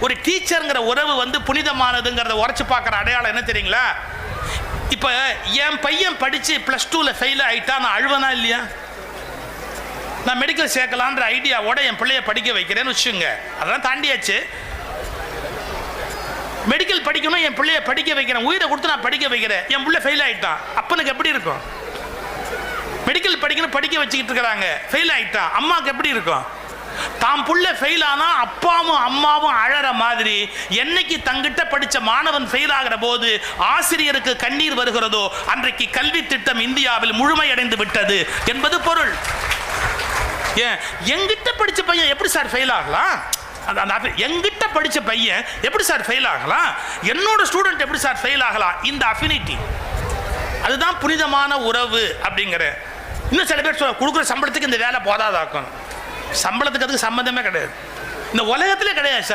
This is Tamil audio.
ஒரு டீச்சருங்கிற உறவு வந்து புனிதமானதுங்கிறத உரைச்சு பார்க்குற அடையாளம் என்ன தெரியுங்களா? இப்போ என் பையன் படித்து +2ல் ஃபெயில் ஆகிட்டா நான் அழுவனா இல்லையா? நான் மெடிக்கல் சேர்க்கலான்ற ஐடியாவோட என் பிள்ளைய படிக்க வைக்கிறேன்னு வச்சுங்க, அதெல்லாம் தாண்டியாச்சு. மெடிக்கல் படிக்கணும், என் பிள்ளைய படிக்க வைக்கிறேன், உயிரை கொடுத்து நான் படிக்க வைக்கிறேன், என் பிள்ளை ஃபெயில் ஆகிட்டான், அப்பனுக்கு எப்படி இருக்கும்? மெடிக்கல் படிக்கணும், படிக்க வச்சுக்கிட்டு இருக்கிறாங்க, ஃபெயில் ஆகிட்டான், அம்மாவுக்கு எப்படி இருக்கும்? தாம் புள்ள ஃபெயில் ஆனா அப்பாவும் அம்மாவும் அழற மாதிரி என்னைக்கு தங்கிட்ட படிச்ச மாணவன் ஃபெயில் ஆகிற போது ஆசிரியருக்கு கண்ணீர் வருகிறதோ அன்றைக்கு கல்வி திட்டம் இந்தியாவில் முழுமையடைந்து விட்டது என்பது பொருள். ஏன் எங்கிட்ட படிச்ச பையன் எப்படி சார் ஃபெயில் ஆகலாம்? எங்கிட்ட படிச்ச பையன் எப்படி சார் ஃபெயில் ஆகலாம்? என்னோட ஸ்டூடெண்ட் எப்படி சார் ஃபெயில் ஆகலாம்? இந்த அஃபினிட்டி, அதுதான் புனிதமான உறவு அப்படிங்கிற. இன்னும் சில பேர் சொல்ல கொடுக்குற சம்பளத்துக்கு இந்த வேலை போதாதாக்கும். சம்பளத்துக்கு அதுக்கு சம்பந்தமே கிடையாது, இந்த உலகத்திலே கிடையாது சார்.